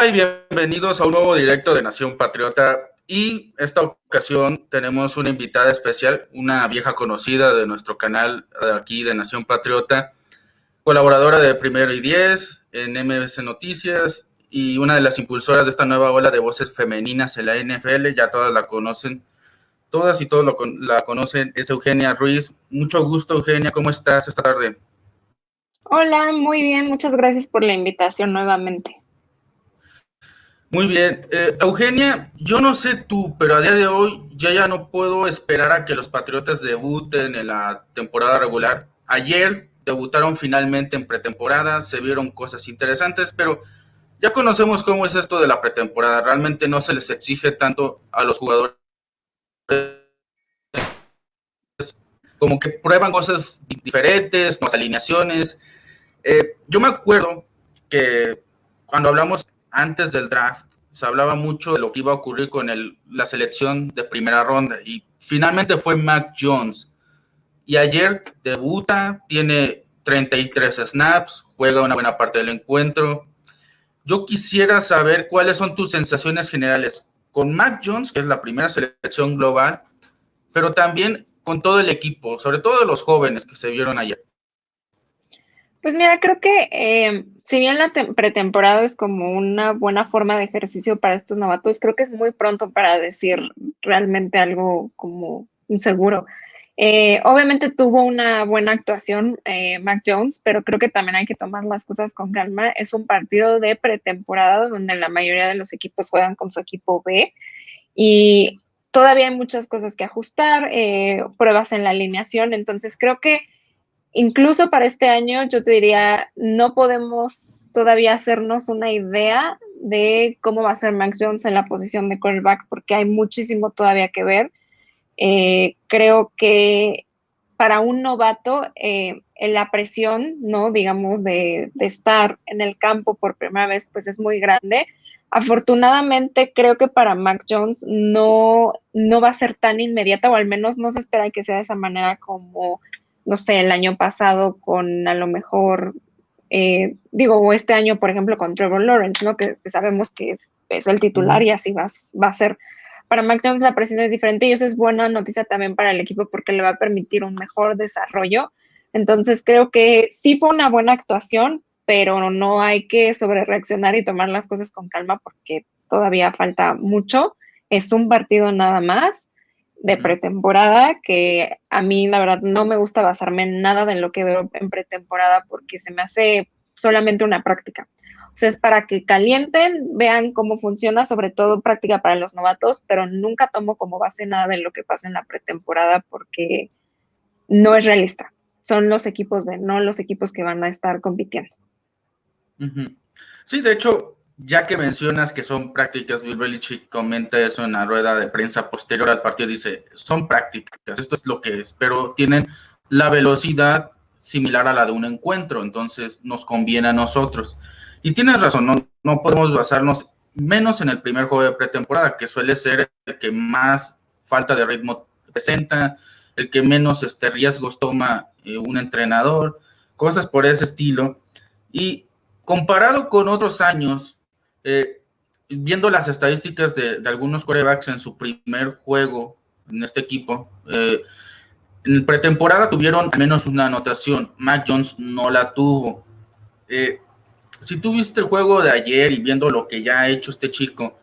Hola y bienvenidos a un nuevo directo de Nación Patriota. Y esta ocasión tenemos una invitada especial, una vieja conocida de nuestro canal aquí de Nación Patriota, colaboradora de Primero y Diez en MBC Noticias y una de las impulsoras de esta nueva ola de voces femeninas en la NFL. Ya todas la conocen, todas y todos la conocen, es Eugenia Ruiz. Mucho gusto, Eugenia, ¿cómo estás esta tarde? Hola, muy bien, muchas gracias por la invitación nuevamente. Muy bien. Eugenia, yo no sé tú, pero a día de hoy ya no puedo esperar a que los Patriotas debuten en la temporada regular. Ayer debutaron finalmente en pretemporada, se vieron cosas interesantes, pero ya conocemos cómo es esto de la pretemporada. Realmente no se les exige tanto a los jugadores, como que prueban cosas diferentes, nuevas alineaciones. Yo me acuerdo que cuando hablamos antes del draft, se hablaba mucho de lo que iba a ocurrir con la selección de primera ronda y finalmente fue Mac Jones. Y ayer debuta, tiene 33 snaps, juega una buena parte del encuentro. Yo quisiera saber cuáles son tus sensaciones generales con Mac Jones, que es la primera selección global, pero también con todo el equipo, sobre todo los jóvenes que se vieron ayer. Pues mira, creo que si bien la pretemporada es como una buena forma de ejercicio para estos novatos, creo que es muy pronto para decir realmente algo como un seguro. Obviamente tuvo una buena actuación Mac Jones, pero creo que también hay que tomar las cosas con calma. Es un partido de pretemporada donde la mayoría de los equipos juegan con su equipo B y todavía hay muchas cosas que ajustar, pruebas en la alineación, entonces creo que incluso para este año, yo te diría, no podemos todavía hacernos una idea de cómo va a ser Mac Jones en la posición de quarterback, porque hay muchísimo todavía que ver. Creo que para un novato, la presión, ¿no? Digamos, de estar en el campo por primera vez, pues es muy grande. Afortunadamente, creo que para Mac Jones no va a ser tan inmediata, o al menos no se espera que sea de esa manera como, no sé, el año pasado con a lo mejor, o este año, por ejemplo, con Trevor Lawrence, ¿no? Que sabemos que es el titular y así va a ser. Para Mac Jones la presión es diferente y eso es buena noticia también para el equipo porque le va a permitir un mejor desarrollo. Entonces creo que sí fue una buena actuación, pero no hay que sobrereaccionar y tomar las cosas con calma porque todavía falta mucho. Es un partido nada más de pretemporada que a mí la verdad no me gusta basarme en nada de lo que veo en pretemporada porque se me hace solamente una práctica. O sea, es para que calienten, vean cómo funciona, sobre todo práctica para los novatos, pero nunca tomo como base nada de lo que pasa en la pretemporada porque no es realista. Son los equipos B, no los equipos que van a estar compitiendo. Ujú. Sí, de hecho, ya que mencionas que son prácticas, Bill Belichick comenta eso en la rueda de prensa posterior al partido, dice, son prácticas, esto es lo que es, pero tienen la velocidad similar a la de un encuentro, entonces nos conviene a nosotros. Y tienes razón, no podemos basarnos menos en el primer juego de pretemporada, que suele ser el que más falta de ritmo presenta, el que menos riesgos toma un entrenador, cosas por ese estilo. Y comparado con otros años, viendo las estadísticas de algunos quarterbacks en su primer juego en este equipo, en pretemporada tuvieron al menos una anotación. Mac Jones no la tuvo. Eh, si tú viste el juego de ayer y viendo lo que ya ha hecho este chico,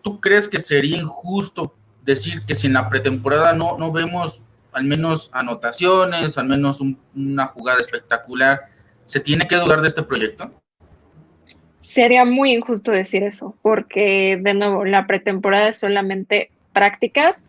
¿tú crees que sería injusto decir que si en la pretemporada no vemos al menos anotaciones, al menos una jugada espectacular, se tiene que dudar de este proyecto? Sería muy injusto decir eso, porque de nuevo, la pretemporada es solamente prácticas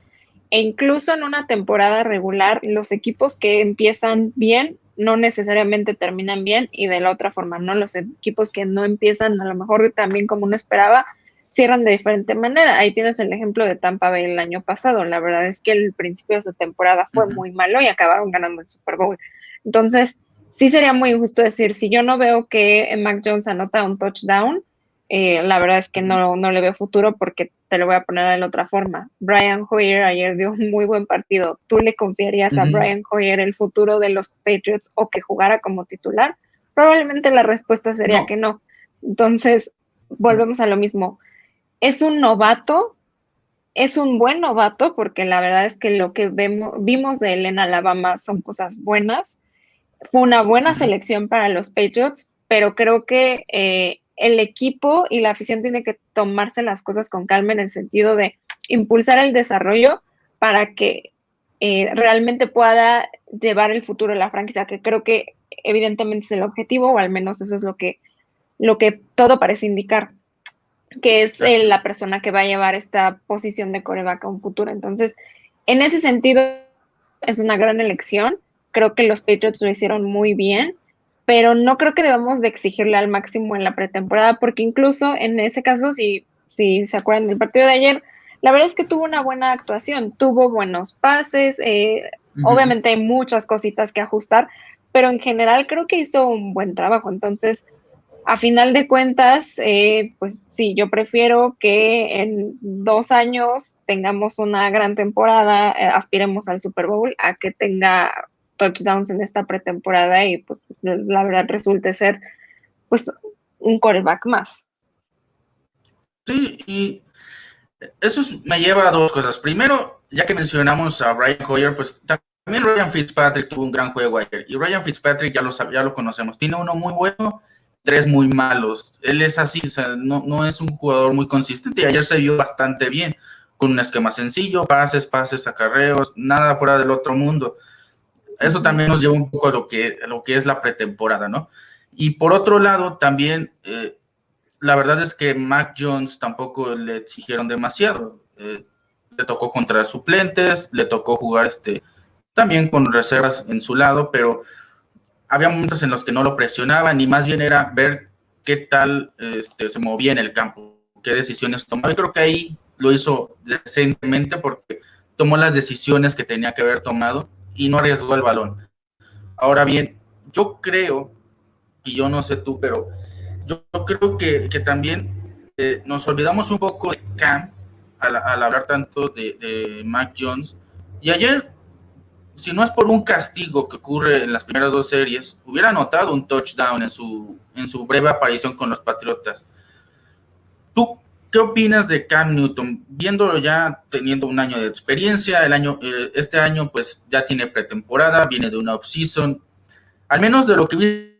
e incluso en una temporada regular, los equipos que empiezan bien no necesariamente terminan bien y de la otra forma, ¿no? Los equipos que no empiezan a lo mejor también como uno esperaba, cierran de diferente manera. Ahí tienes el ejemplo de Tampa Bay el año pasado. La verdad es que el principio de su temporada fue Uh-huh. muy malo y acabaron ganando el Super Bowl. Entonces, sí sería muy injusto decir, si yo no veo que Mac Jones anota un touchdown, la verdad es que Uh-huh. no le veo futuro porque te lo voy a poner de la otra forma. Brian Hoyer ayer dio un muy buen partido. ¿Tú le confiarías a Uh-huh. Brian Hoyer el futuro de los Patriots o que jugara como titular? Probablemente la respuesta sería No, que no. Entonces, volvemos a lo mismo. Es un novato, es un buen novato, porque la verdad es que lo que vimos de él en Alabama son cosas buenas. Fue una buena Ujú. selección para los Patriots, pero creo que el equipo y la afición tiene que tomarse las cosas con calma en el sentido de impulsar el desarrollo para que realmente pueda llevar el futuro de la franquicia, que creo que evidentemente es el objetivo, o al menos eso es lo que todo parece indicar, que es Así la es. persona que va a llevar esta posición de coreback a un futuro. Entonces, en ese sentido, es una gran elección. Creo que los Patriots lo hicieron muy bien, pero no creo que debamos de exigirle al máximo en la pretemporada, porque incluso en ese caso, si se acuerdan del partido de ayer, la verdad es que tuvo una buena actuación, tuvo buenos pases, Ujú. obviamente hay muchas cositas que ajustar, pero en general creo que hizo un buen trabajo. Entonces, a final de cuentas, pues sí, yo prefiero que en 2 años tengamos una gran temporada, aspiremos al Super Bowl, a que tenga touchdowns en esta pretemporada y pues la verdad resulte ser pues un quarterback más. Sí, y me lleva a dos cosas. Primero, ya que mencionamos a Brian Hoyer, pues también Ryan Fitzpatrick tuvo un gran juego ayer. Y Ryan Fitzpatrick ya lo conocemos. Tiene uno muy bueno, tres muy malos. Él es así, o sea, no es un jugador muy consistente. Y ayer se vio bastante bien, con un esquema sencillo, pases, acarreos, nada fuera del otro mundo. Eso Ujú. también nos lleva un poco a lo que es la pretemporada, ¿no? Y por otro lado, también la verdad es que Mac Jones tampoco le exigieron demasiado. Le tocó contra suplentes, le tocó jugar también con reservas en su lado, pero había momentos en los que no lo presionaban y más bien era ver qué tal se movía en el campo, qué decisiones tomaba. Y creo que ahí lo hizo decentemente porque tomó las decisiones que tenía que haber tomado y no arriesgó el balón. Ahora bien, yo creo, y yo no sé tú, pero yo creo que también nos olvidamos un poco de Cam al hablar tanto de Mac Jones. Y ayer, si no es por un castigo que ocurre en las primeras dos series, hubiera anotado un touchdown en su breve aparición con los Patriotas. ¿Tú qué opinas de Cam Newton? Viéndolo ya teniendo un año de experiencia, este año pues ya tiene pretemporada, viene de una off-season. Al menos de lo que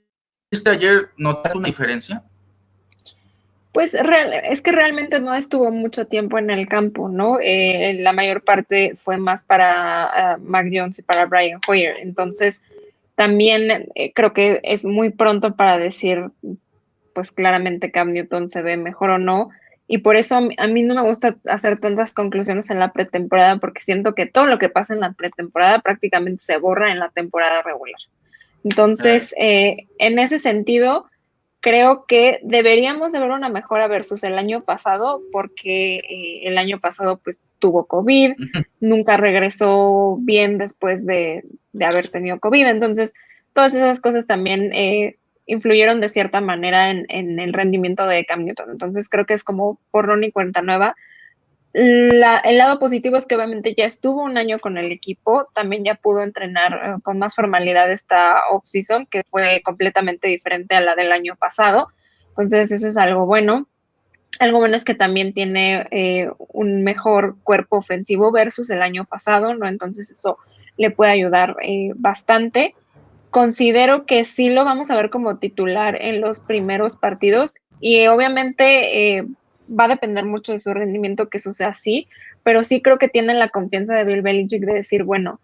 viste ayer, ¿notas una diferencia? Pues es que realmente no estuvo mucho tiempo en el campo, ¿no? La mayor parte fue más para Mac Jones y para Brian Hoyer. Entonces, también creo que es muy pronto para decir, pues claramente Cam Newton se ve mejor o no. Y por eso a mí no me gusta hacer tantas conclusiones en la pretemporada, porque siento que todo lo que pasa en la pretemporada prácticamente se borra en la temporada regular. Eh, Entonces, en ese sentido, creo que deberíamos de ver una mejora versus el año pasado, porque el año pasado pues tuvo COVID, nunca regresó bien después de haber tenido COVID. Entonces, todas esas cosas también influyeron de cierta manera en el rendimiento de Cam Newton. Entonces, creo que es como borrón y cuenta nueva. El lado positivo es que obviamente ya estuvo un año con el equipo, también ya pudo entrenar con más formalidad esta off-season, que fue completamente diferente a la del año pasado. Entonces, eso es algo bueno. Algo bueno es que también tiene un mejor cuerpo ofensivo versus el año pasado, ¿no? Entonces, eso le puede ayudar bastante. Considero que sí lo vamos a ver como titular en los primeros partidos y obviamente va a depender mucho de su rendimiento que eso sea así, pero sí creo que tienen la confianza de Bill Belichick de decir, bueno,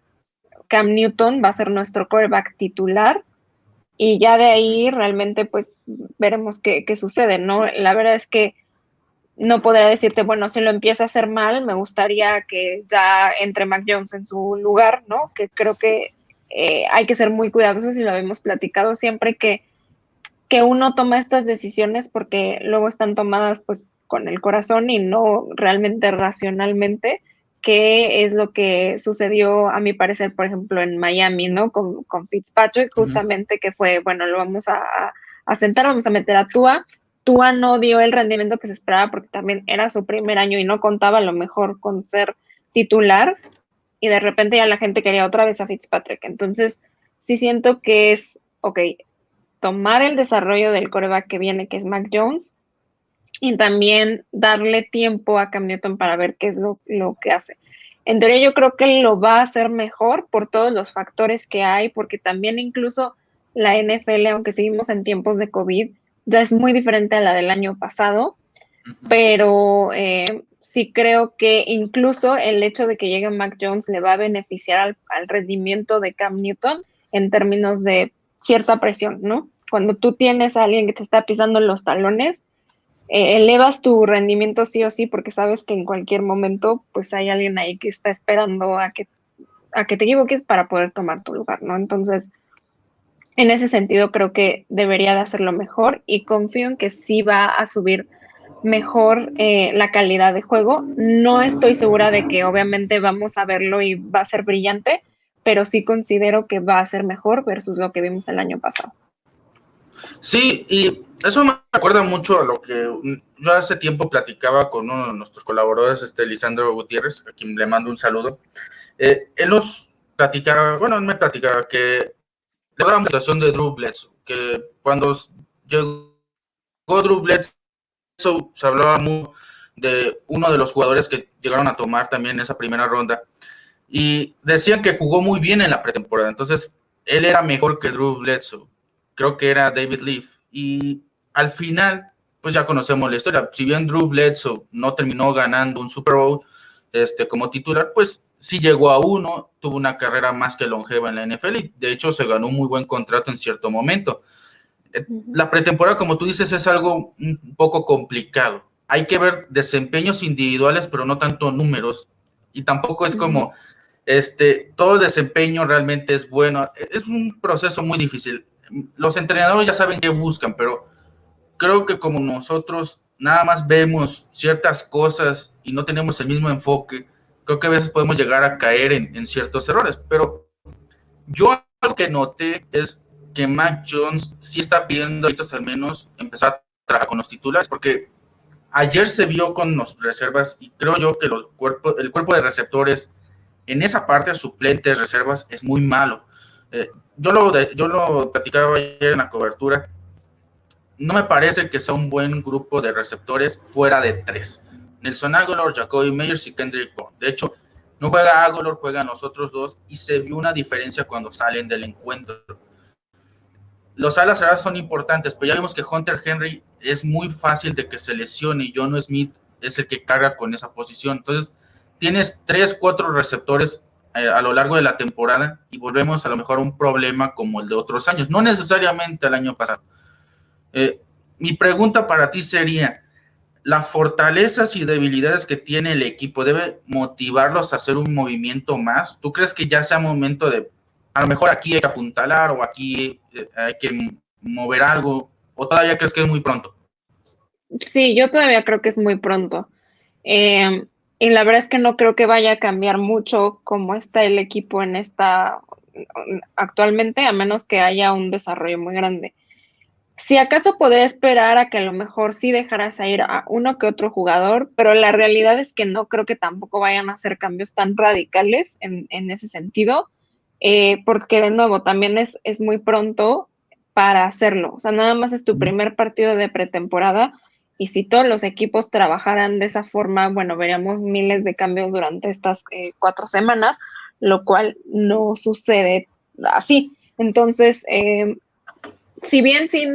Cam Newton va a ser nuestro quarterback titular y ya de ahí realmente pues veremos qué sucede, ¿no? La verdad es que no podría decirte, bueno, si lo empieza a hacer mal, me gustaría que ya entre Mac Jones en su lugar, ¿no? Que creo que hay que ser muy cuidadosos y lo habíamos platicado siempre que uno toma estas decisiones porque luego están tomadas pues con el corazón y no realmente racionalmente, que es lo que sucedió a mi parecer, por ejemplo, en Miami, ¿no? Con Fitzpatrick, justamente que fue, bueno, lo vamos a sentar, vamos a meter a Tua. Tua no dio el rendimiento que se esperaba porque también era su primer año y no contaba a lo mejor con ser titular y de repente ya la gente quería otra vez a Fitzpatrick. Entonces, sí siento que es, ok, tomar el desarrollo del coreback que viene, que es Mac Jones, y también darle tiempo a Cam Newton para ver qué es lo que hace. En teoría yo creo que lo va a hacer mejor por todos los factores que hay, porque también incluso la NFL, aunque seguimos en tiempos de COVID, ya es muy diferente a la del año pasado, pero sí creo que incluso el hecho de que llegue Mac Jones le va a beneficiar al rendimiento de Cam Newton en términos de cierta presión, ¿no? Cuando tú tienes a alguien que te está pisando los talones, elevas tu rendimiento sí o sí porque sabes que en cualquier momento pues hay alguien ahí que está esperando a que te equivoques para poder tomar tu lugar, ¿no? Entonces, en ese sentido creo que debería de hacerlo mejor y confío en que sí va a subir mejor la calidad de juego. No estoy segura de que obviamente vamos a verlo y va a ser brillante, pero sí considero que va a ser mejor versus lo que vimos el año pasado. Sí, y eso me recuerda mucho a lo que yo hace tiempo platicaba con uno de nuestros colaboradores, Lisandro Gutiérrez, a quien le mando un saludo. Él nos platicaba, bueno, él me platicaba que le daba una situación de Drew Bledsoe, que cuando llegó Drew Bledsoe se hablaba mucho de uno de los jugadores que llegaron a tomar también en esa primera ronda, y decían que jugó muy bien en la pretemporada, entonces él era mejor que Drew Bledsoe, creo que era David Leaf, y al final, pues ya conocemos la historia, si bien Drew Bledsoe no terminó ganando un Super Bowl como titular, pues sí llegó a uno, tuvo una carrera más que longeva en la NFL, y de hecho se ganó un muy buen contrato en cierto momento. La pretemporada, como tú dices, es algo un poco complicado. Hay que ver desempeños individuales, pero no tanto números. Y tampoco es como todo el desempeño realmente es bueno. Es un proceso muy difícil. Los entrenadores ya saben qué buscan, pero creo que como nosotros nada más vemos ciertas cosas y no tenemos el mismo enfoque, creo que a veces podemos llegar a caer en ciertos errores. Pero yo lo que noté es que Mac Jones sí está pidiendo ahorita al menos empezar a trabajar con los titulares, porque ayer se vio con las reservas y creo yo que el cuerpo de receptores en esa parte de suplentes, reservas, es muy malo. Yo lo platicaba ayer en la cobertura. No me parece que sea un buen grupo de receptores fuera de tres. Nelson Agholor, Jacoby Meyers y Kendrick Bourne. De hecho, no juega Agholor, juegan los otros dos y se vio una diferencia cuando salen del encuentro. Los alas cerradas son importantes, pero ya vimos que Hunter Henry es muy fácil de que se lesione y John Smith es el que carga con esa posición. Entonces, tienes 3, 4 receptores a lo largo de la temporada y volvemos a lo mejor a un problema como el de otros años, no necesariamente el año pasado. Mi pregunta para ti sería, ¿las fortalezas y debilidades que tiene el equipo debe motivarlos a hacer un movimiento más? ¿Tú crees que ya sea momento de, a lo mejor aquí hay que apuntalar o aquí hay que mover algo, o todavía crees que es muy pronto? Sí, yo todavía creo que es muy pronto. Eh, y la verdad es que no creo que vaya a cambiar mucho cómo está el equipo en esta actualmente, a menos que haya un desarrollo muy grande. Si acaso podría esperar a que a lo mejor sí dejaras a ir a uno que otro jugador, pero la realidad es que no creo que tampoco vayan a hacer cambios tan radicales en ese sentido, porque de nuevo también es muy pronto para hacerlo. O sea, nada más es tu primer partido de pretemporada y si todos los equipos trabajaran de esa forma, bueno, veríamos miles de cambios durante estas 4 semanas, lo cual no sucede así. Entonces, si bien sí,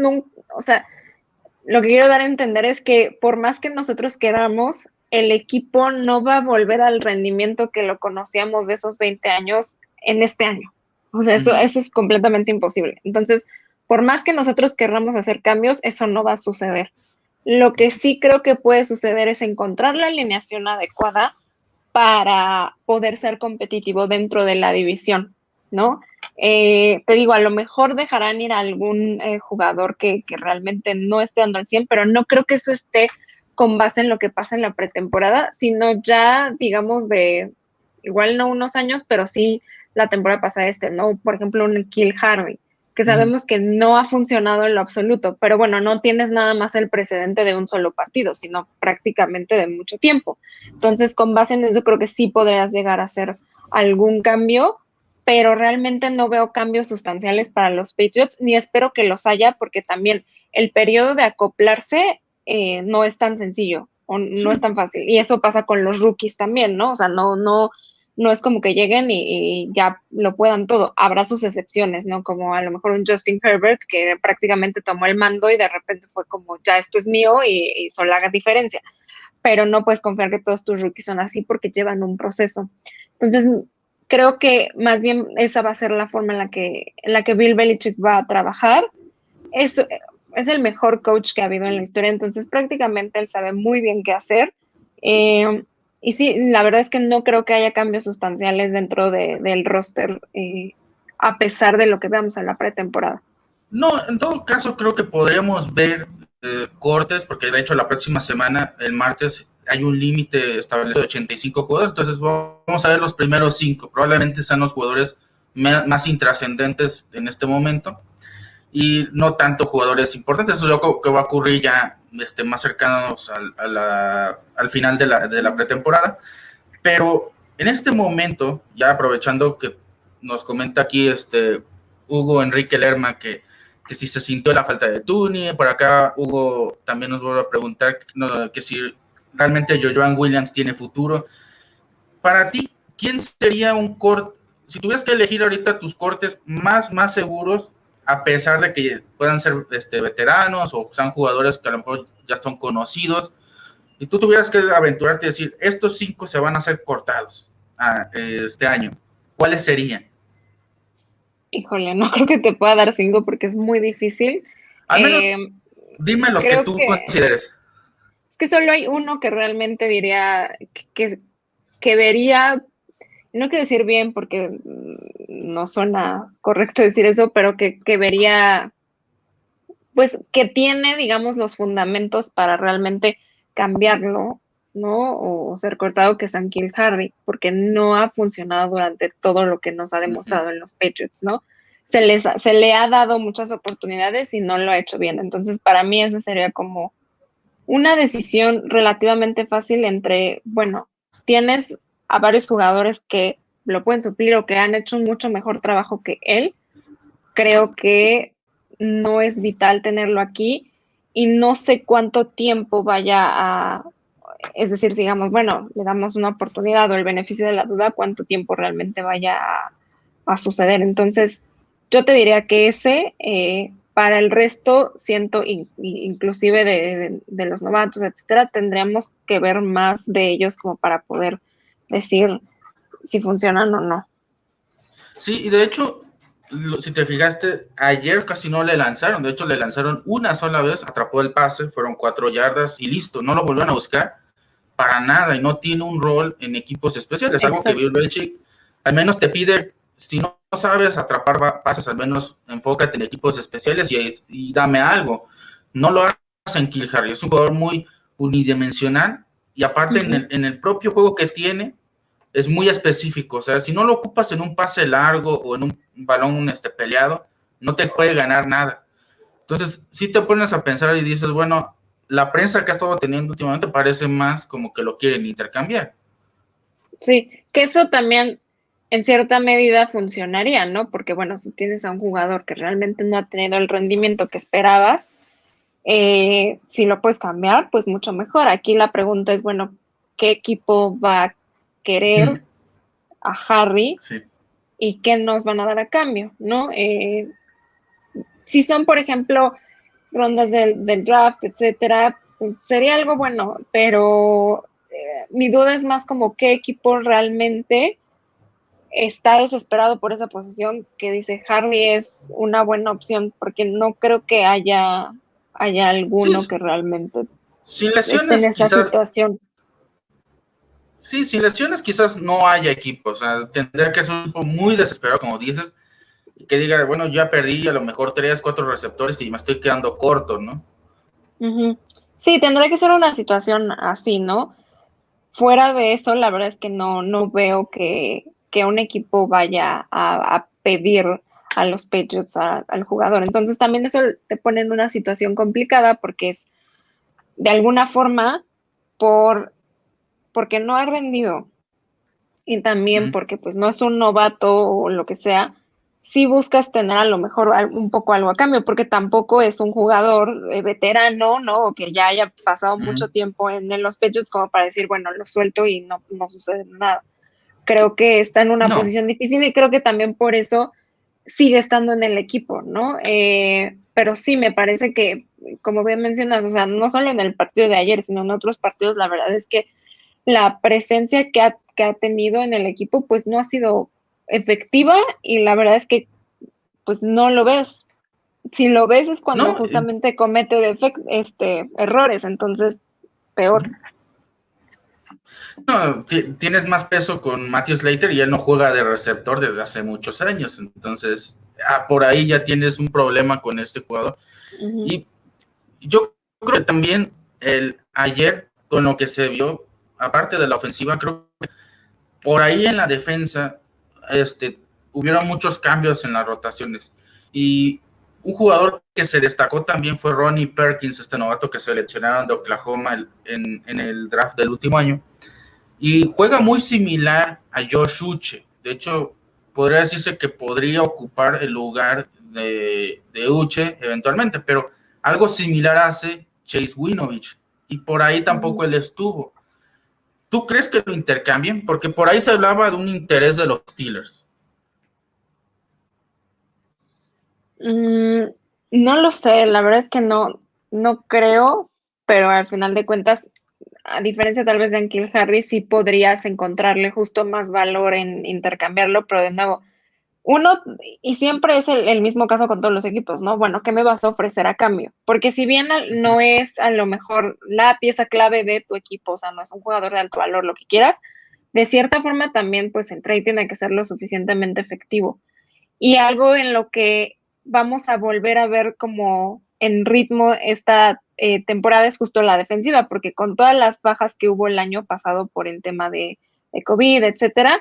o sea, lo que quiero dar a entender es que por más que nosotros queramos, el equipo no va a volver al rendimiento que lo conocíamos de esos 20 años en este año. O sea, eso es completamente imposible. Entonces, por más que nosotros querramos hacer cambios, eso no va a suceder. Lo que sí creo que puede suceder es encontrar la alineación adecuada para poder ser competitivo dentro de la división, ¿no? Te digo, a lo mejor dejarán ir a algún jugador que realmente no esté dando al 100, pero no creo que eso esté con base en lo que pasa en la pretemporada, sino ya, digamos, de igual no unos años, pero sí la temporada pasada ¿no? Por ejemplo, un Kill Harvey, que sabemos que no ha funcionado en lo absoluto, pero bueno, no tienes nada más el precedente de un solo partido, sino prácticamente de mucho tiempo. Entonces, con base en eso, creo que sí podrías llegar a hacer algún cambio, pero realmente no veo cambios sustanciales para los Patriots, ni espero que los haya, porque también el periodo de acoplarse no es tan sencillo o no es tan fácil. Y eso pasa con los rookies también, ¿no? O sea, no es como que lleguen y ya lo puedan todo. Habrá sus excepciones, ¿no? Como a lo mejor un Justin Herbert que prácticamente tomó el mando y de repente fue como, ya esto es mío y solo haga diferencia. Pero no puedes confiar que todos tus rookies son así porque llevan un proceso. Entonces, creo que más bien esa va a ser la forma en la que Bill Belichick va a trabajar. Es el mejor coach que ha habido en la historia, entonces prácticamente él sabe muy bien qué hacer. Y sí, la verdad es que no creo que haya cambios sustanciales dentro del roster, a pesar de lo que veamos en la pretemporada. No, en todo caso creo que podríamos ver cortes, porque de hecho la próxima semana, el martes, hay un límite establecido de 85 jugadores, entonces vamos a ver los primeros 5, probablemente sean los jugadores más intrascendentes en este momento, y no tanto jugadores importantes. Eso yo creo que va a ocurrir ya más cercanos al final de la pretemporada. Pero en este momento, ya aprovechando que nos comenta aquí Hugo Enrique Lerma que si se sintió la falta de Tuni, por acá Hugo también nos vuelve a preguntar que si realmente Jojoan Williams tiene futuro. Para ti, ¿quién sería un corte? Si tuvieras que elegir ahorita tus cortes más seguros, a pesar de que puedan ser veteranos o sean jugadores que a lo mejor ya son conocidos, y tú tuvieras que aventurarte y decir, estos 5 se van a ser cortados este año, ¿cuáles serían? Híjole, no creo que te pueda dar 5 porque es muy difícil. Al menos dime los que Creo tú que consideres. es que solo hay uno que realmente diría que vería, no quiero decir bien porque no suena correcto decir eso, pero que vería, pues que tiene, digamos, los fundamentos para realmente cambiarlo, ¿no? O ser cortado, que es N'Keal Harry, porque no ha funcionado durante todo lo que nos ha demostrado en los Patriots, ¿no? Se le ha dado muchas oportunidades y no lo ha hecho bien. Entonces, para mí, esa sería como una decisión relativamente fácil entre, bueno, tienes a varios jugadores que lo pueden suplir o que han hecho un mucho mejor trabajo que él. Creo que no es vital tenerlo aquí y no sé cuánto tiempo vaya a, es decir, digamos, bueno, le damos una oportunidad o el beneficio de la duda, cuánto tiempo realmente vaya a suceder. Entonces, yo te diría que ese, para el resto, siento, inclusive de los novatos, etcétera, tendríamos que ver más de ellos como para poder decir si funcionan o no. Sí, y de hecho, si te fijaste, ayer casi no le lanzaron, de hecho le lanzaron una sola vez, atrapó el pase, fueron 4 yardas y listo, no lo volvieron a buscar para nada y no tiene un rol en equipos especiales, algo que Bill Belichick al menos te pide, si no sabes atrapar pases, al menos enfócate en equipos especiales y dame algo. No lo hace en N'Keal Harry, es un jugador muy unidimensional y aparte en el propio juego que tiene es muy específico, o sea, si no lo ocupas en un pase largo o en un balón peleado, no te puede ganar nada. Entonces, si te pones a pensar y dices, bueno, la prensa que ha estado teniendo últimamente parece más como que lo quieren intercambiar. Sí, que eso también en cierta medida funcionaría, ¿no? Porque bueno, si tienes a un jugador que realmente no ha tenido el rendimiento que esperabas, si lo puedes cambiar, pues mucho mejor. Aquí la pregunta es, bueno, ¿qué equipo va a querer a Harry Sí. y qué nos van a dar a cambio, ¿no? Si son, por ejemplo, rondas del draft, etcétera, pues sería algo bueno, pero mi duda es más como qué equipo realmente está desesperado por esa posición que dice Harry es una buena opción, porque no creo que haya Sí, alguno que realmente sin esté en lesiones esa quizás, situación. sí, sin lesiones quizás no haya equipo, o sea, tendría que ser un equipo muy desesperado, como dices, y que diga, bueno, ya perdí a lo mejor 3, 4 receptores y me estoy quedando corto, ¿no? Ujú. Sí, tendría que ser una situación así, ¿no? Fuera de eso, la verdad es que no veo que un equipo vaya a pedir a los Patriots al jugador. Entonces también eso te pone en una situación complicada porque es de alguna forma porque no ha rendido y también porque pues no es un novato o lo que sea, sí buscas tener a lo mejor un poco algo a cambio, porque tampoco es un jugador veterano, ¿no? O que ya haya pasado mucho Ujú. tiempo en los Patriots como para decir, bueno, lo suelto y no sucede nada. Creo que está en una No, posición difícil y creo que también por eso sigue estando en el equipo, ¿no? Pero sí, me parece que, como bien mencionas, o sea, no solo en el partido de ayer, sino en otros partidos, la verdad es que la presencia que ha tenido en el equipo, pues no ha sido efectiva y la verdad es que, pues no lo ves. Si lo ves es cuando no, justamente comete errores, entonces, peor. no, tienes más peso con Matthew Slater y él no juega de receptor desde hace muchos años, entonces por ahí ya tienes un problema con este jugador. Ujú. Y yo creo que también ayer, con lo que se vio, aparte de la ofensiva, creo que por ahí en la defensa, hubieron muchos cambios en las rotaciones. Y un jugador que se destacó también fue Ronnie Perkins, este novato que seleccionaron de Oklahoma en el draft del último año. Y juega muy similar a Josh Uche. De hecho, podría decirse que podría ocupar el lugar de Uche eventualmente, pero algo similar hace Chase Winovich. Y por ahí tampoco Ujú. él estuvo. ¿Tú crees que lo intercambien? Porque por ahí se hablaba de un interés de los Steelers. Mm, no lo sé, la verdad es que no creo, pero al final de cuentas, a diferencia tal vez de Ankil Harry, sí podrías encontrarle justo más valor en intercambiarlo, pero de nuevo, uno, y siempre es el mismo caso con todos los equipos, ¿no? Bueno, ¿qué me vas a ofrecer a cambio? Porque si bien no es a lo mejor la pieza clave de tu equipo, o sea, no es un jugador de alto valor, lo que quieras, de cierta forma también, pues el trade tiene que ser lo suficientemente efectivo. Y algo en lo que vamos a volver a ver como en ritmo esta temporada es justo la defensiva, porque con todas las bajas que hubo el año pasado por el tema de COVID, etcétera,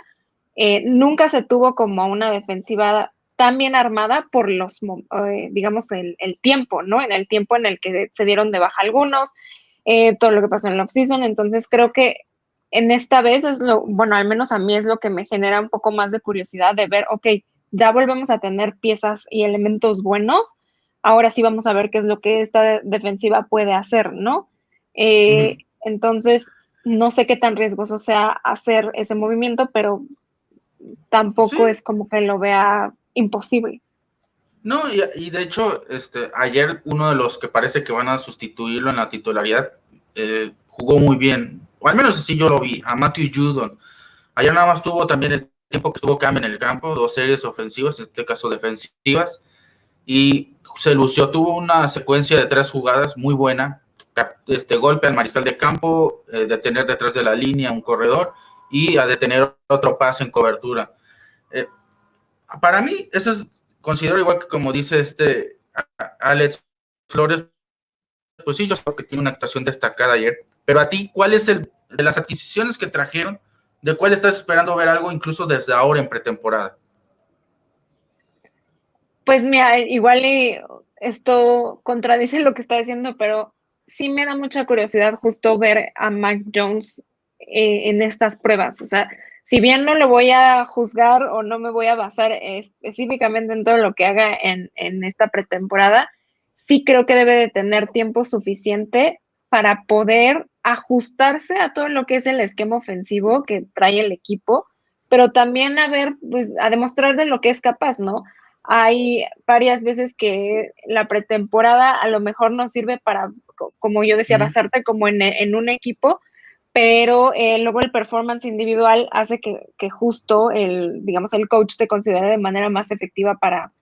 nunca se tuvo como una defensiva tan bien armada por digamos, el tiempo, ¿no? En el tiempo en el que se dieron de baja algunos, todo lo que pasó en la offseason. Entonces creo que en esta vez bueno, al menos a mí es lo que me genera un poco más de curiosidad de ver, ok, ya volvemos a tener piezas y elementos buenos, ahora sí vamos a ver qué es lo que esta defensiva puede hacer, ¿no? Ujú. Entonces, no sé qué tan riesgoso sea hacer ese movimiento, pero tampoco Sí, es como que lo vea imposible. no, y de hecho, ayer uno de los que parece que van a sustituirlo en la titularidad jugó muy bien, o al menos así yo lo vi, a Matthew Judon. Ayer nada más tuvo también el tiempo que estuvo Cam en el campo, 2 series ofensivas, en este caso defensivas, y se lució, tuvo una secuencia de 3 jugadas muy buena, golpe al mariscal de campo, detener detrás de la línea un corredor y a detener otro pase en cobertura. Eh, para mí, eso es, considero igual que como dice Alex Flores, pues sí, yo creo que tiene una actuación destacada ayer, pero a ti, ¿cuál es de las adquisiciones que trajeron, de cuál estás esperando ver algo incluso desde ahora en pretemporada? Pues mira, igual y esto contradice lo que está diciendo, pero sí me da mucha curiosidad justo ver a Mac Jones en estas pruebas. O sea, si bien no lo voy a juzgar o no me voy a basar específicamente en todo lo que haga en esta pretemporada, sí creo que debe de tener tiempo suficiente para poder ajustarse a todo lo que es el esquema ofensivo que trae el equipo, pero también a ver, pues a demostrar de lo que es capaz, ¿no? Hay varias veces que la pretemporada a lo mejor no sirve para, como yo decía, Uh-huh. basarte como en un equipo, pero luego el performance individual hace que justo digamos, el coach te considere de manera más efectiva para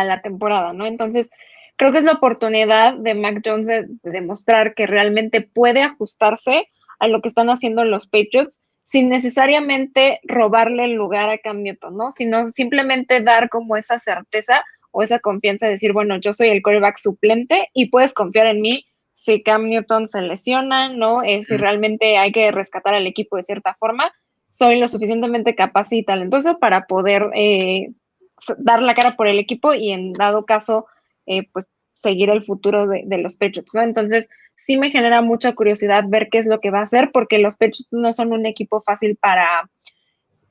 la temporada, ¿no? Entonces, creo que es la oportunidad de Mac Jones de demostrar que realmente puede ajustarse a lo que están haciendo los Patriots sin necesariamente robarle el lugar a Cam Newton, ¿no? Sino simplemente dar como esa certeza o esa confianza de decir, bueno, yo soy el quarterback suplente y puedes confiar en mí si Cam Newton se lesiona, ¿no? Si realmente hay que rescatar al equipo de cierta forma, soy lo suficientemente capaz y talentoso para poder dar la cara por el equipo y en dado caso, pues seguir el futuro de los Patriots, ¿no? Entonces, sí me genera mucha curiosidad ver qué es lo que va a hacer, porque los Patriots no son un equipo fácil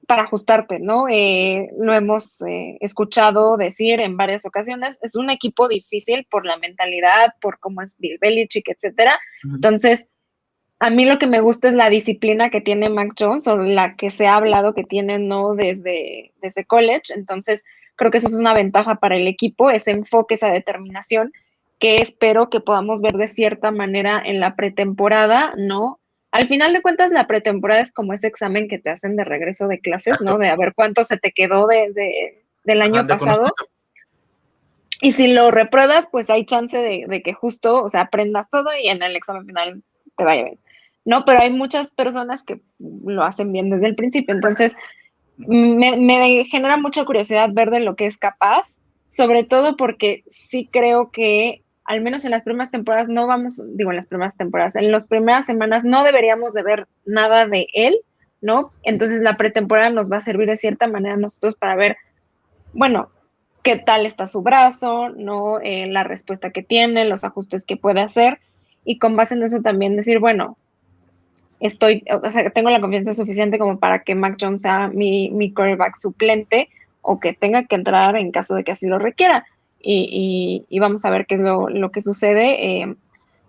para ajustarte, ¿no? Lo hemos escuchado decir en varias ocasiones, es un equipo difícil por la mentalidad, por cómo es Bill Belichick, etcétera. Entonces, a mí lo que me gusta es la disciplina que tiene Mac Jones, o la que se ha hablado que tiene, ¿no? Desde college. Entonces, creo que eso es una ventaja para el equipo, ese enfoque, esa determinación, que espero que podamos ver de cierta manera en la pretemporada, ¿no? Al final de cuentas, la pretemporada es como ese examen que te hacen de regreso de clases, ¿no? Exacto. De a ver cuánto se te quedó del Ajá, año de pasado. conocimiento. Y si lo repruebas, pues hay chance de que justo, o sea, aprendas todo y en el examen final te vaya bien. No, pero hay muchas personas que lo hacen bien desde el principio. Entonces, me genera mucha curiosidad ver de lo que es capaz, sobre todo porque sí creo que, al menos en las primeras temporadas, no vamos, digo, en las primeras temporadas, en las primeras semanas no deberíamos de ver nada de él, ¿no? Entonces la pretemporada nos va a servir de cierta manera a nosotros para ver, bueno, qué tal está su brazo, ¿no? La respuesta que tiene, los ajustes que puede hacer, y con base en eso también decir, bueno, o sea, tengo la confianza suficiente como para que Mac Jones sea mi quarterback suplente, o que tenga que entrar en caso de que así lo requiera. Y vamos a ver qué es lo que sucede.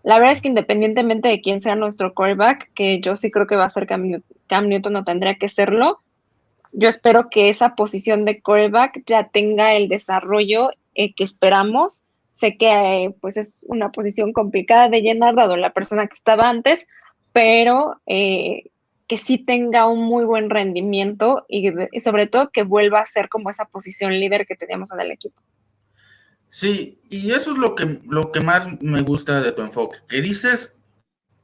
La verdad es que independientemente de quién sea nuestro quarterback, que yo sí creo que va a ser Cam Newton, no tendría que serlo, yo espero que esa posición de quarterback ya tenga el desarrollo que esperamos. Sé que pues es una posición complicada de llenar dado la persona que estaba antes, pero que sí tenga un muy buen rendimiento y sobre todo que vuelva a ser como esa posición líder que teníamos en el equipo. Sí, y eso es lo que más me gusta de tu enfoque, que dices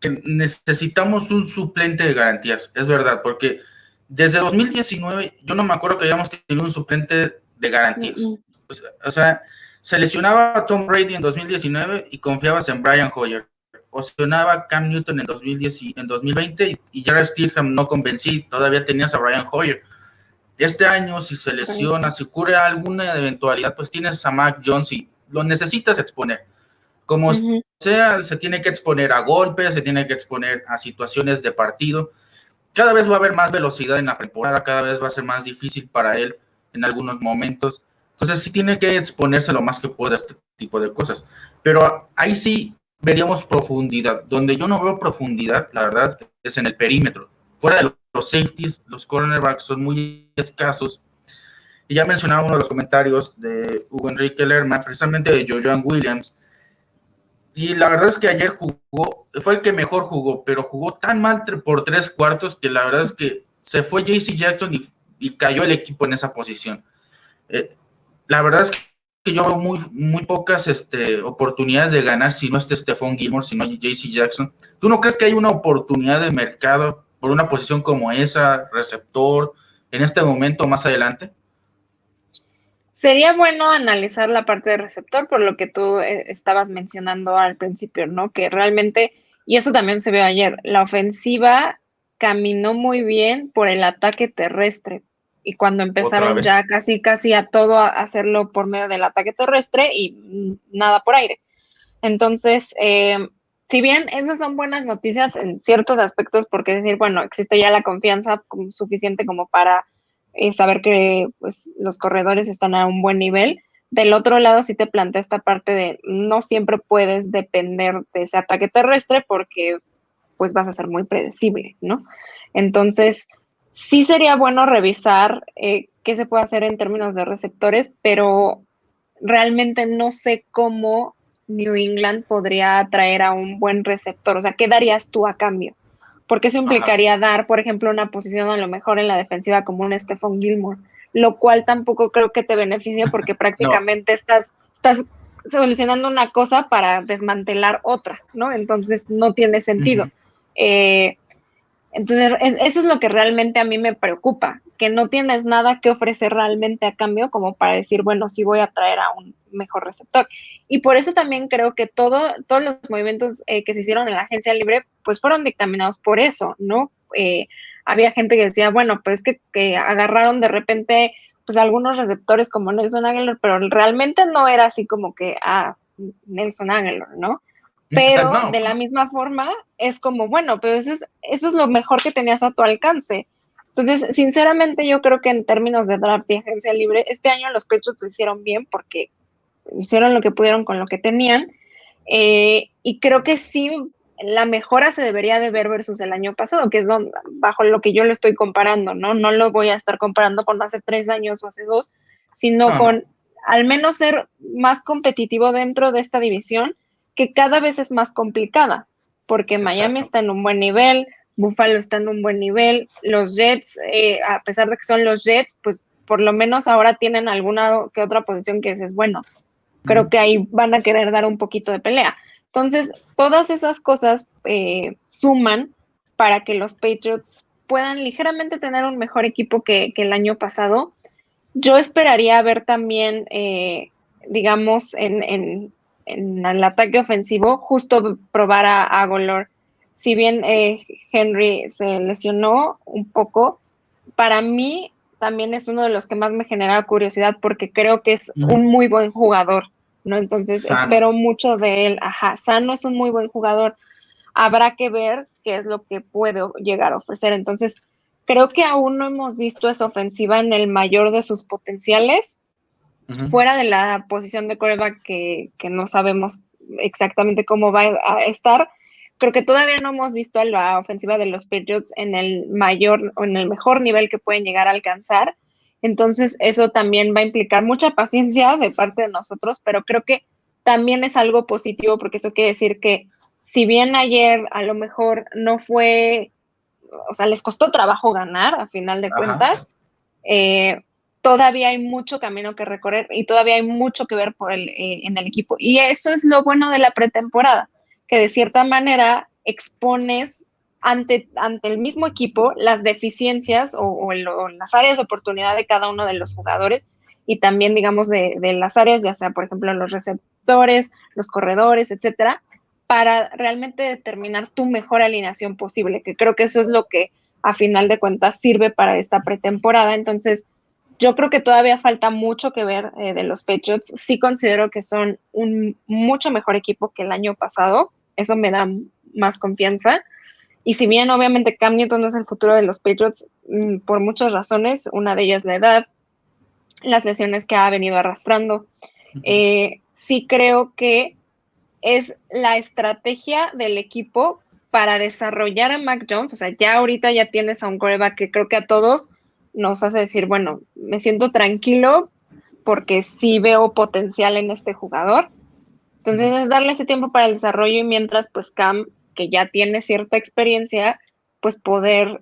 que necesitamos un suplente de garantías, es verdad, porque desde 2019 yo no me acuerdo que hayamos tenido un suplente de garantías. Mm, O sea, se lesionaba a Tom Brady en 2019 y confiabas en Brian Hoyer. O se lesionaba a Cam Newton en 2010 en 2020 y Jared Stidham no convencí, todavía tenías a Brian Hoyer. Este año, si se lesiona, si ocurre alguna eventualidad, pues tienes a Mac Jones y lo necesitas exponer. Como sea, se tiene que exponer a golpes, se tiene que exponer a situaciones de partido. Cada vez va a haber más velocidad en la temporada, cada vez va a ser más difícil para él en algunos momentos. Entonces sí tiene que exponerse lo más que pueda a este tipo de cosas. Pero ahí sí veríamos profundidad. Donde yo no veo profundidad, la verdad, es en el perímetro. Fuera de los safeties, los cornerbacks son muy escasos. Y ya mencionaba uno de los comentarios de Hugo Enrique Lerma, precisamente de Jojoan Williams. Y la verdad es que ayer fue el que mejor jugó, pero jugó tan mal por 3 cuartos que la verdad es que se fue JC Jackson y cayó el equipo en esa posición. La verdad es que yo veo muy pocas oportunidades de ganar si no este Stephon Gilmore, si no JC Jackson. ¿Tú no crees que hay una oportunidad de mercado por una posición como esa, receptor, en este momento más adelante? Sería bueno analizar la parte de receptor, por lo que tú estabas mencionando al principio, ¿no? Que realmente, y eso también se vio ayer, la ofensiva caminó muy bien por el ataque terrestre. Y cuando Otra empezaron vez. ya casi a todo a hacerlo por medio del ataque terrestre y nada por aire. Entonces, si bien esas son buenas noticias en ciertos aspectos, porque decir, bueno, existe ya la confianza suficiente como para saber que pues, los corredores están a un buen nivel. Del otro lado, sí te plantea esta parte de no siempre puedes depender de ese ataque terrestre porque pues vas a ser muy predecible, ¿no? Entonces, sí sería bueno revisar qué se puede hacer en términos de receptores, pero realmente no sé cómo New England podría atraer a un buen receptor. O sea, ¿qué darías tú a cambio? Porque eso Ajá. implicaría dar, por ejemplo, una posición a lo mejor en la defensiva como un Stephon Gilmore, lo cual tampoco creo que te beneficie porque No. prácticamente estás solucionando una cosa para desmantelar otra, ¿no? Entonces no tiene sentido. Uh-huh. Eh, entonces, eso es lo que realmente a mí me preocupa, que no tienes nada que ofrecer realmente a cambio como para decir, bueno, sí voy a traer a un mejor receptor. Y por eso también creo que todos los movimientos que se hicieron en la agencia libre, pues fueron dictaminados por eso, ¿no? Había gente que decía, bueno, pues que agarraron de repente pues algunos receptores como Nelson Aguilar, pero realmente no era así como que, Nelson Aguilar, ¿no? Pero No, de la misma forma es como, bueno, pero eso es lo mejor que tenías a tu alcance. Entonces, sinceramente, yo creo que en términos de draft y agencia libre, este año los Patriots lo hicieron bien porque hicieron lo que pudieron con lo que tenían. Y creo que sí, la mejora se debería de ver versus el año pasado, que es bajo lo que yo lo estoy comparando, ¿no? No lo voy a estar comparando con hace 3 años o hace 2, sino No, no. con al menos ser más competitivo dentro de esta división, que cada vez es más complicada, porque Miami Exacto. está en un buen nivel, Buffalo está en un buen nivel, los Jets, a pesar de que son los Jets, pues por lo menos ahora tienen alguna que otra posición que es bueno, creo que ahí van a querer dar un poquito de pelea. Entonces, todas esas cosas suman para que los Patriots puedan ligeramente tener un mejor equipo que el año pasado. Yo esperaría ver también, digamos, en el ataque ofensivo, justo probar a Agholor. Si bien Henry se lesionó un poco, para mí también es uno de los que más me genera curiosidad porque creo que es un muy buen jugador, ¿no? Entonces Sano. espero mucho de él. Ajá, Sano es un muy buen jugador. Habrá que ver qué es lo que puede llegar a ofrecer. Entonces, creo que aún no hemos visto esa ofensiva en el mayor de sus potenciales, fuera de la posición de quarterback que no sabemos exactamente cómo va a estar. Creo que todavía no hemos visto a la ofensiva de los Patriots en el mayor o en el mejor nivel que pueden llegar a alcanzar. Entonces, eso también va a implicar mucha paciencia de parte de nosotros, pero creo que también es algo positivo porque eso quiere decir que si bien ayer a lo mejor no fue, o sea, les costó trabajo ganar a final de Ajá. cuentas, eh, todavía hay mucho camino que recorrer y todavía hay mucho que ver en el equipo. Y eso es lo bueno de la pretemporada, que de cierta manera expones ante el mismo equipo las deficiencias o las áreas de oportunidad de cada uno de los jugadores y también, digamos, de las áreas, ya sea, por ejemplo, los receptores, los corredores, etcétera, para realmente determinar tu mejor alineación posible, que creo que eso es lo que a final de cuentas sirve para esta pretemporada. Entonces, yo creo que todavía falta mucho que ver de los Patriots. Sí considero que son un mucho mejor equipo que el año pasado. Eso me da más confianza. Y si bien obviamente Cam Newton no es el futuro de los Patriots por muchas razones, una de ellas la edad, las lesiones que ha venido arrastrando, sí creo que es la estrategia del equipo para desarrollar a Mac Jones. O sea, ya ahorita ya tienes a un quarterback que creo que a todos nos hace decir, bueno, me siento tranquilo porque sí veo potencial en este jugador. Entonces es darle ese tiempo para el desarrollo y mientras pues Cam, que ya tiene cierta experiencia, pues poder,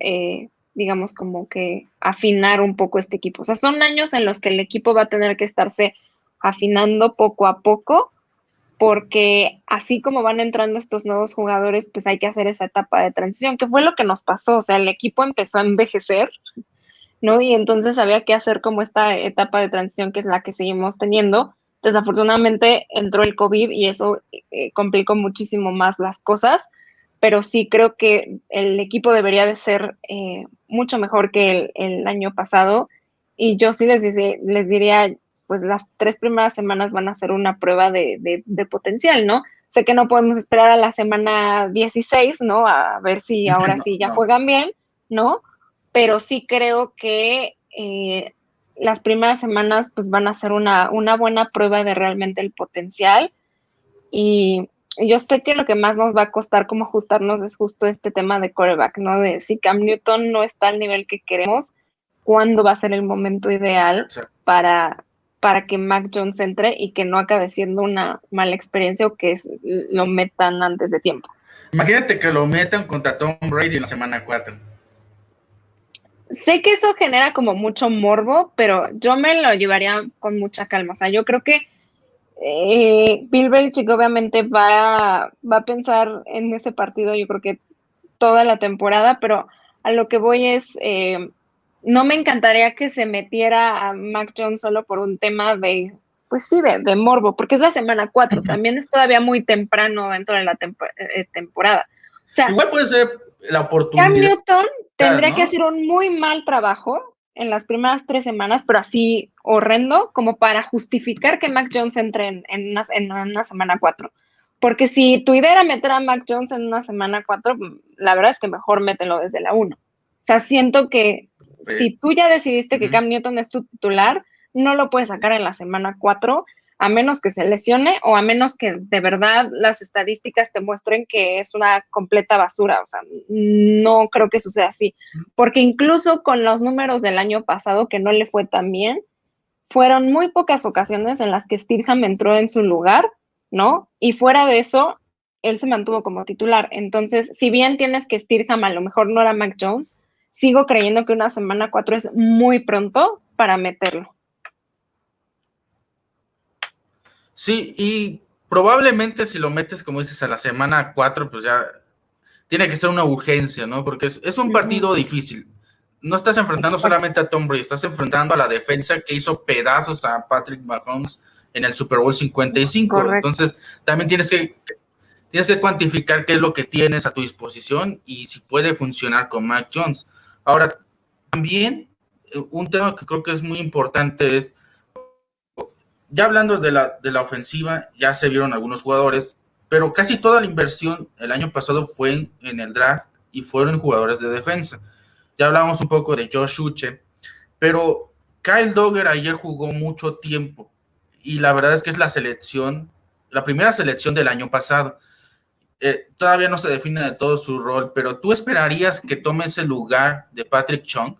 digamos, como que afinar un poco este equipo. O sea, son años en los que el equipo va a tener que estarse afinando poco a poco porque así como van entrando estos nuevos jugadores, pues hay que hacer esa etapa de transición, que fue lo que nos pasó, o sea, el equipo empezó a envejecer, ¿no? Y entonces había que hacer como esta etapa de transición que es la que seguimos teniendo. Desafortunadamente entró el COVID y eso complicó muchísimo más las cosas, pero sí creo que el equipo debería de ser mucho mejor que el año pasado y yo sí les diría, pues las 3 primeras semanas van a ser una prueba de potencial, ¿no? Sé que no podemos esperar a la semana 16, ¿no? A ver si ahora No, sí ya no. juegan bien, ¿no? Pero sí creo que las primeras semanas pues van a ser una buena prueba de realmente el potencial y yo sé que lo que más nos va a costar como ajustarnos es justo este tema de quarterback, ¿no? De si Cam Newton no está al nivel que queremos, ¿cuándo va a ser el momento ideal Exacto. para, para que Mac Jones entre y que no acabe siendo una mala experiencia o que lo metan antes de tiempo? Imagínate que lo metan contra Tom Brady en la semana 4. Sé que eso genera como mucho morbo, pero yo me lo llevaría con mucha calma. O sea, yo creo que Bill Belichick obviamente va a pensar en ese partido, yo creo que toda la temporada, pero a lo que voy es, no me encantaría que se metiera a Mac Jones solo por un tema de, pues sí, de morbo, porque es la semana 4, también es todavía muy temprano dentro de la temporada. O sea, Igual puede ser la Cam oportunidad, Newton tendría que ¿no? hacer un muy mal trabajo en las primeras 3 semanas, pero así horrendo, como para justificar que Mac Jones entre en una semana 4. Porque si tu idea era meter a Mac Jones en una semana 4, la verdad es que mejor mételo desde la 1. O sea, siento que si tú ya decidiste que Cam Newton es tu titular, no lo puedes sacar en la semana 4, a menos que se lesione o a menos que de verdad las estadísticas te muestren que es una completa basura. O sea, no creo que suceda así, porque incluso con los números del año pasado, que no le fue tan bien, fueron muy pocas ocasiones en las que Stidham entró en su lugar, ¿no? Y fuera de eso, él se mantuvo como titular. Entonces, si bien tienes que Stidham a lo mejor no era Mac Jones, sigo creyendo que una semana 4 es muy pronto para meterlo. Sí, y probablemente si lo metes, como dices, a la semana 4, pues ya tiene que ser una urgencia, ¿no? Porque es un partido difícil. No estás enfrentando solamente a Tom Brady, estás enfrentando a la defensa que hizo pedazos a Patrick Mahomes en el Super Bowl 55. Correcto. Entonces, también tienes que cuantificar qué es lo que tienes a tu disposición y si puede funcionar con Mac Jones. Ahora, también un tema que creo que es muy importante es, ya hablando de la ofensiva, ya se vieron algunos jugadores, pero casi toda la inversión el año pasado fue en el draft y fueron jugadores de defensa. Ya hablamos un poco de Josh Uche, pero Kyle Duggar ayer jugó mucho tiempo y la verdad es que es la primera selección del año pasado. Todavía no se define de todo su rol, pero ¿tú esperarías que tome ese lugar de Patrick Chung?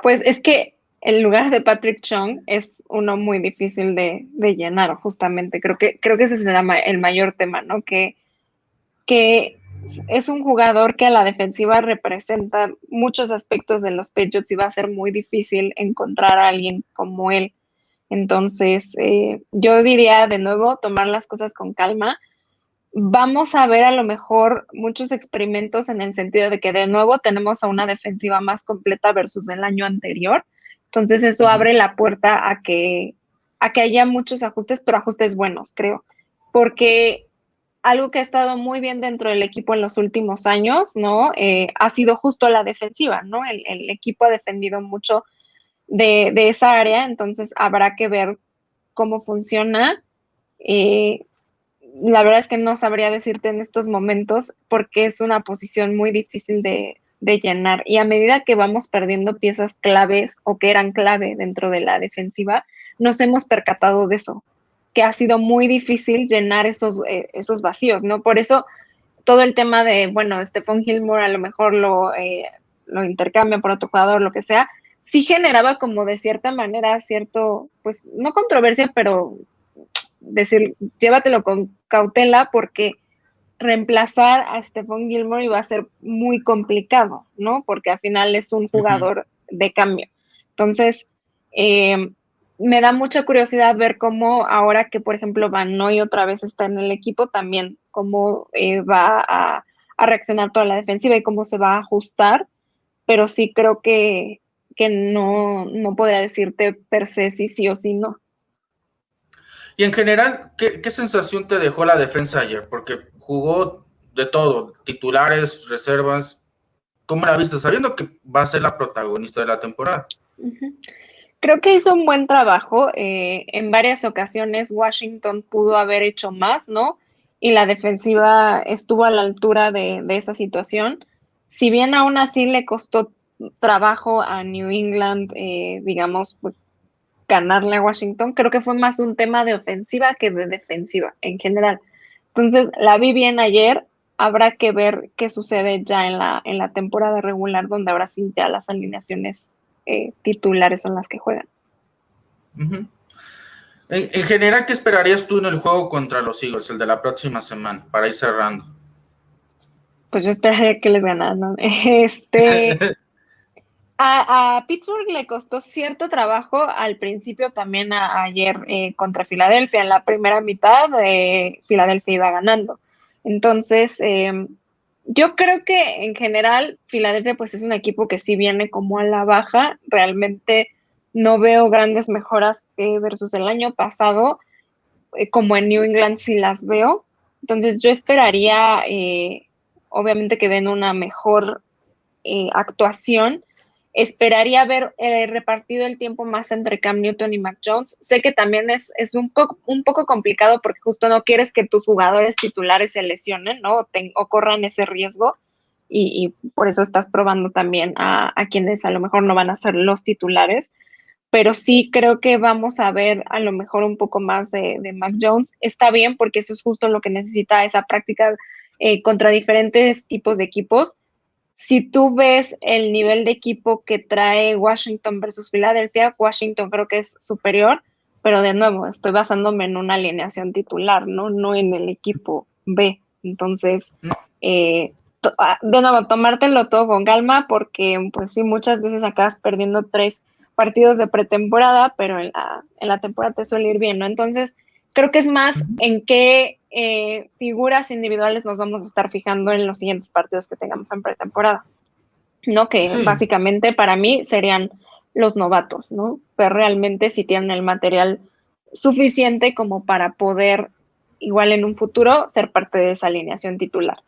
Pues es que el lugar de Patrick Chung es uno muy difícil de llenar, justamente. Creo que ese es el mayor tema, ¿no? Que es un jugador que a la defensiva representa muchos aspectos de los Patriots y va a ser muy difícil encontrar a alguien como él. Entonces, yo diría de nuevo, tomar las cosas con calma. Vamos a ver a lo mejor muchos experimentos en el sentido de que de nuevo tenemos a una defensiva más completa versus el año anterior. Entonces eso abre la puerta a que haya muchos ajustes, pero ajustes buenos, creo. Porque algo que ha estado muy bien dentro del equipo en los últimos años, ¿no? Ha sido justo la defensiva, ¿no? El equipo ha defendido mucho de esa área, entonces habrá que ver cómo funciona. La verdad es que no sabría decirte en estos momentos porque es una posición muy difícil de llenar. Y a medida que vamos perdiendo piezas claves o que eran clave dentro de la defensiva, nos hemos percatado de eso, que ha sido muy difícil llenar esos vacíos, ¿no? Por eso todo el tema de, bueno, Stephon Gilmore a lo mejor lo intercambia por otro jugador, lo que sea, sí generaba como de cierta manera cierto, pues no controversia, pero decir, llévatelo con cautela porque reemplazar a Stephon Gilmore iba a ser muy complicado, ¿no? Porque al final es un jugador de cambio. Entonces, me da mucha curiosidad ver cómo ahora que, por ejemplo, Van Noy otra vez está en el equipo, también cómo va a reaccionar toda la defensiva y cómo se va a ajustar, pero sí creo que no podría decirte per se si sí o si no. Y en general, ¿qué sensación te dejó la defensa ayer? Porque jugó de todo, titulares, reservas. ¿Cómo la viste? Sabiendo que va a ser la protagonista de la temporada. Creo que hizo un buen trabajo. En varias ocasiones Washington pudo haber hecho más, ¿no? Y la defensiva estuvo a la altura de esa situación. Si bien aún así le costó trabajo a New England, digamos, pues ganarle a Washington, creo que fue más un tema de ofensiva que de defensiva en general. Entonces, la vi bien ayer. Habrá que ver qué sucede ya en la temporada regular, donde ahora sí ya las alineaciones titulares son las que juegan. En general, ¿qué esperarías tú en el juego contra los Eagles, el de la próxima semana, para ir cerrando? Pues yo esperaría que les ganaran, ¿no? A Pittsburgh le costó cierto trabajo al principio también ayer contra Filadelfia. En la primera mitad, Filadelfia iba ganando. Entonces, yo creo que en general Filadelfia pues es un equipo que sí viene como a la baja. Realmente no veo grandes mejoras versus el año pasado, como en New England sí las veo. Entonces, yo esperaría, obviamente, que den una mejor actuación. Esperaría haber repartido el tiempo más entre Cam Newton y Mac Jones. Sé que también es un poco complicado porque justo no quieres que tus jugadores titulares se lesionen, ¿no? O corran ese riesgo, y por eso estás probando también a quienes a lo mejor no van a ser los titulares, pero sí creo que vamos a ver a lo mejor un poco más de Mac Jones. Está bien porque eso es justo lo que necesita esa práctica contra diferentes tipos de equipos. Si tú ves el nivel de equipo que trae Washington versus Filadelfia, Washington creo que es superior, pero de nuevo, estoy basándome en una alineación titular, no en el equipo B. Entonces, No. De nuevo, tomártelo todo con calma porque, pues sí, muchas veces acabas perdiendo 3 partidos de pretemporada, pero en la temporada te suele ir bien, ¿no? Entonces, creo que es más en qué figuras individuales nos vamos a estar fijando en los siguientes partidos que tengamos en pretemporada, ¿no? Que Sí. básicamente para mí serían los novatos, ¿no? Pero realmente si tienen el material suficiente como para poder, igual en un futuro, ser parte de esa alineación titular.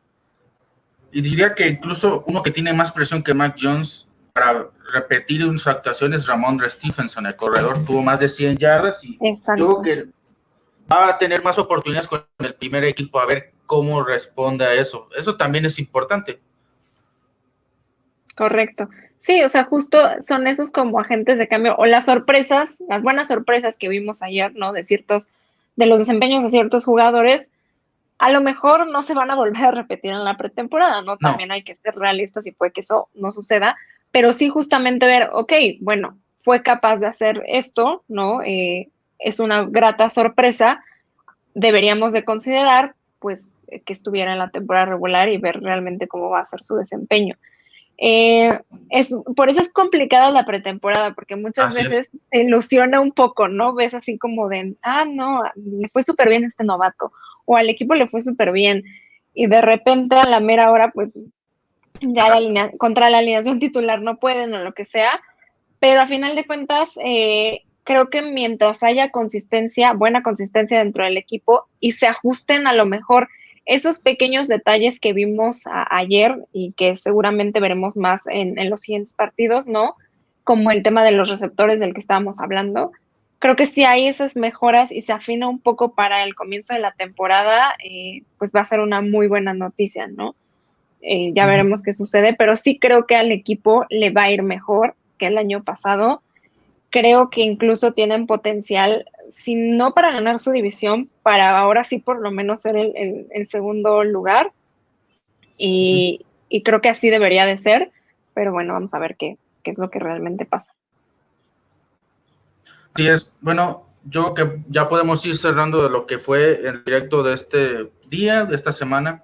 Y diría que incluso uno que tiene más presión que Mac Jones para repetir sus actuaciones, Ramondre Stevenson, el corredor, tuvo más de 100 yardas y Exacto. yo creo que va a tener más oportunidades con el primer equipo a ver cómo responde a eso. Eso también es importante. Correcto. Sí, o sea, justo son esos como agentes de cambio o las sorpresas, las buenas sorpresas que vimos ayer, ¿no? De los desempeños de ciertos jugadores, a lo mejor no se van a volver a repetir en la pretemporada, ¿no? No. También hay que ser realistas y puede que eso no suceda, pero sí justamente ver, ok, bueno, fue capaz de hacer esto, ¿no? Es una grata sorpresa, deberíamos de considerar, pues, que estuviera en la temporada regular y ver realmente cómo va a ser su desempeño. Por eso es complicada la pretemporada, porque muchas Así es. veces te ilusiona un poco, ¿no? Ves así como de, no, le fue súper bien este novato, o al equipo le fue súper bien, y de repente a la mera hora, pues ya contra la alineación titular no pueden o lo que sea, pero a final de cuentas, creo que mientras haya consistencia, buena consistencia dentro del equipo y se ajusten a lo mejor esos pequeños detalles que vimos ayer y que seguramente veremos más en los siguientes partidos, ¿no? Como el tema de los receptores del que estábamos hablando. Creo que si hay esas mejoras y se afina un poco para el comienzo de la temporada, pues va a ser una muy buena noticia, ¿no? Ya veremos qué sucede, pero sí creo que al equipo le va a ir mejor que el año pasado. Creo que incluso tienen potencial, si no para ganar su división, para ahora sí por lo menos ser el segundo lugar. Y creo que así debería de ser, pero bueno, vamos a ver qué es lo que realmente pasa. Así es. Bueno, yo creo que ya podemos ir cerrando de lo que fue el directo de este día, de esta semana.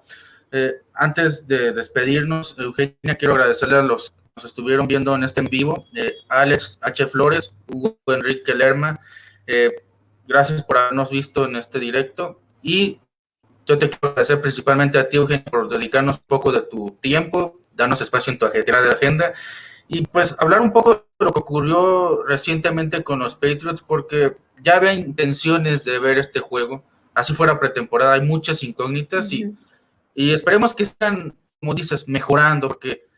Antes de despedirnos, Eugenia, quiero agradecerle a los que nos estuvieron viendo en este en vivo, Alex H. Flores, Hugo Enrique Lerma, gracias por habernos visto en este directo y yo te quiero agradecer principalmente a ti, Eugenia, por dedicarnos un poco de tu tiempo, darnos espacio en tu ajetreada agenda y pues hablar un poco de lo que ocurrió recientemente con los Patriots, porque ya había intenciones de ver este juego, así fuera pretemporada, hay muchas incógnitas y esperemos que estén, como dices, mejorando, porque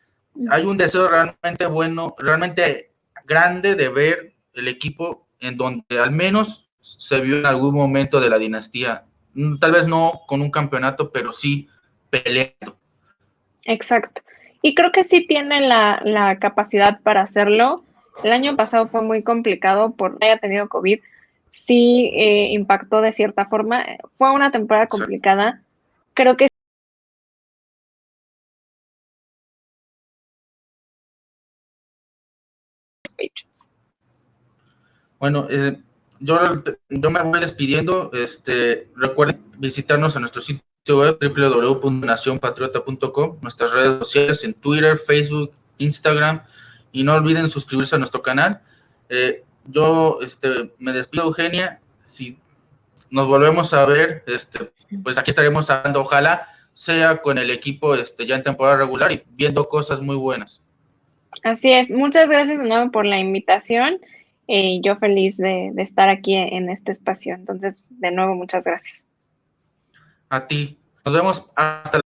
hay un deseo realmente bueno, realmente grande de ver el equipo en donde al menos se vio en algún momento de la dinastía, tal vez no con un campeonato, pero sí peleando. Exacto. Y creo que sí tiene la capacidad para hacerlo. El año pasado fue muy complicado por haya tenido COVID. Sí impactó de cierta forma. Fue una temporada complicada. Creo que Patriots. Bueno, yo me voy despidiendo. Recuerden visitarnos en nuestro sitio web www.nacionpatriota.com, nuestras redes sociales en Twitter, Facebook, Instagram, y no olviden suscribirse a nuestro canal. Yo me despido, Eugenia. Si nos volvemos a ver, pues aquí estaremos hablando, ojalá sea con el equipo ya en temporada regular y viendo cosas muy buenas. Así es. Muchas gracias de nuevo por la invitación. Yo feliz de estar aquí en este espacio. Entonces, de nuevo, muchas gracias. A ti. Nos vemos hasta la